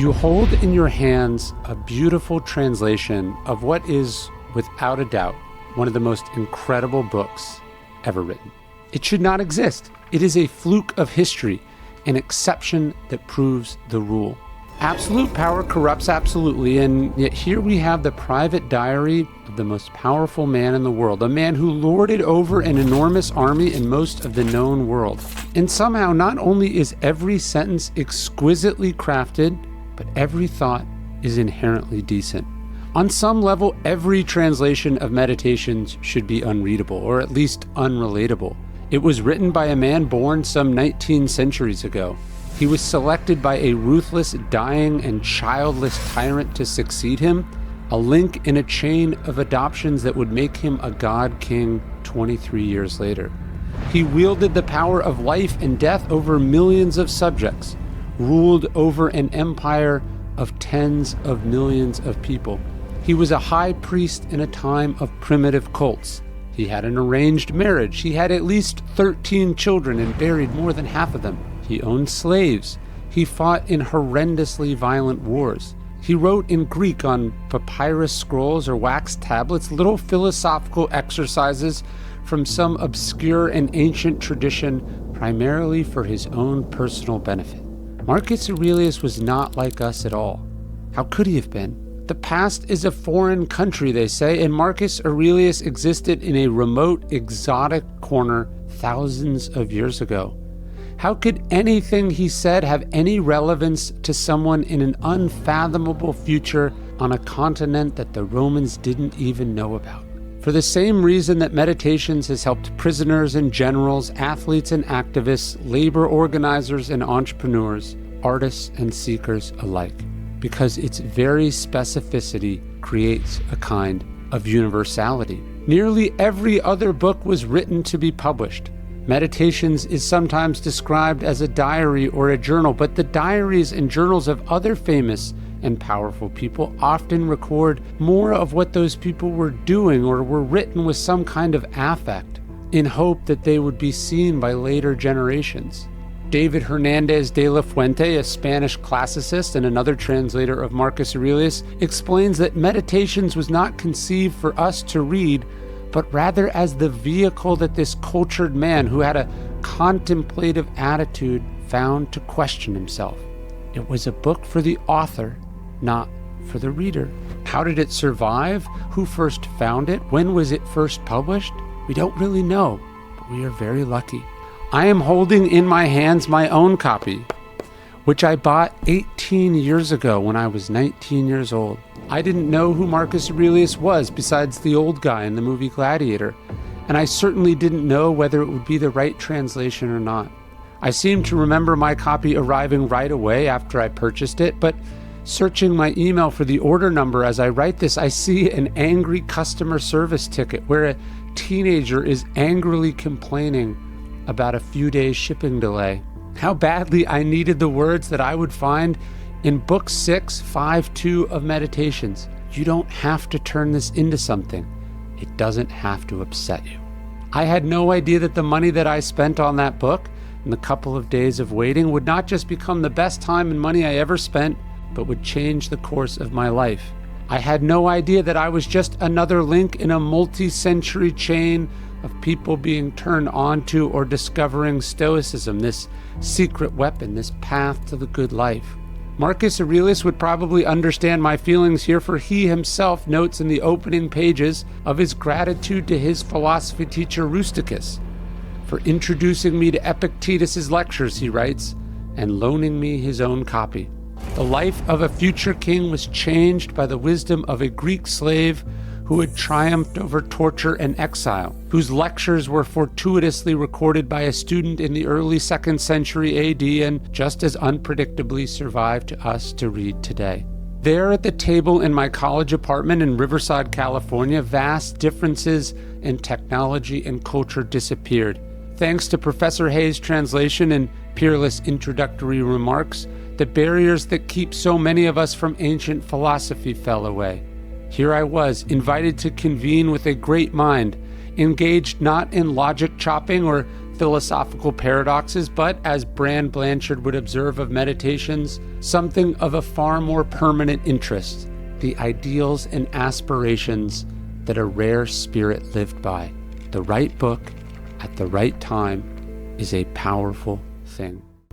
You hold in your hands a beautiful translation of what is, without a doubt, one of the most incredible books ever written. It should not exist. It is a fluke of history, an exception that proves the rule. Absolute power corrupts absolutely, and yet here we have the private diary of the most powerful man in the world, a man who lorded over an enormous army in most of the known world. And somehow, not only is every sentence exquisitely crafted, but every thought is inherently decent. On some level, every translation of Meditations should be unreadable, or at least unrelatable. It was written by a man born some 19 centuries ago. He was selected by a ruthless, dying, and childless tyrant to succeed him, a link in a chain of adoptions that would make him a god king 23 years later. He wielded the power of life and death over millions of subjects, ruled over an empire of tens of millions of people. He was a high priest in a time of primitive cults. He had an arranged marriage. He had at least 13 children and buried more than half of them. He owned slaves. He fought in horrendously violent wars. He wrote in Greek on papyrus scrolls or wax tablets little philosophical exercises from some obscure and ancient tradition, primarily for his own personal benefit. Marcus Aurelius was not like us at all. How could he have been? The past is a foreign country, they say, and Marcus Aurelius existed in a remote, exotic corner thousands of years ago. How could anything he said have any relevance to someone in an unfathomable future on a continent that the Romans didn't even know about? For the same reason that Meditations has helped prisoners and generals, athletes and activists, labor organizers and entrepreneurs, artists and seekers alike. Because its very specificity creates a kind of universality. Nearly every other book was written to be published. Meditations is sometimes described as a diary or a journal, but the diaries and journals of other famous and powerful people often record more of what those people were doing or were written with some kind of affect in hope that they would be seen by later generations. David Hernandez de la Fuente, a Spanish classicist and another translator of Marcus Aurelius, explains that Meditations was not conceived for us to read, but rather as the vehicle that this cultured man who had a contemplative attitude found to question himself. It was a book for the author, not for the reader. How did it survive? Who first found it? When was it first published? We don't really know, but we are very lucky. I am holding in my hands my own copy, which I bought 18 years ago when I was 19 years old. I didn't know who Marcus Aurelius was besides the old guy in the movie Gladiator, and I certainly didn't know whether it would be the right translation or not. I seem to remember my copy arriving right away after I purchased it, but searching my email for the order number as I write this, I see an angry customer service ticket where a teenager is angrily complaining about a few days shipping delay. How badly I needed the words that I would find in Book 6.5.2 of Meditations. You don't have to turn this into something. It doesn't have to upset you. I had no idea that the money that I spent on that book and the couple of days of waiting would not just become the best time and money I ever spent, but would change the course of my life. I had no idea that I was just another link in a multi-century chain of people being turned onto or discovering Stoicism, this secret weapon, this path to the good life. Marcus Aurelius would probably understand my feelings here, for he himself notes in the opening pages of his gratitude to his philosophy teacher Rusticus for introducing me to Epictetus's lectures, he writes, and loaning me his own copy. The life of a future king was changed by the wisdom of a Greek slave who had triumphed over torture and exile, whose lectures were fortuitously recorded by a student in the early 2nd century AD and just as unpredictably survived to us to read today. There at the table in my college apartment in Riverside, California, vast differences in technology and culture disappeared. Thanks to Professor Hayes' translation and peerless introductory remarks, the barriers that keep so many of us from ancient philosophy fell away. Here I was, invited to convene with a great mind, engaged not in logic chopping or philosophical paradoxes, but as Brand Blanchard would observe of meditations, something of a far more permanent interest, the ideals and aspirations that a rare spirit lived by. The right book at the right time is a powerful thing.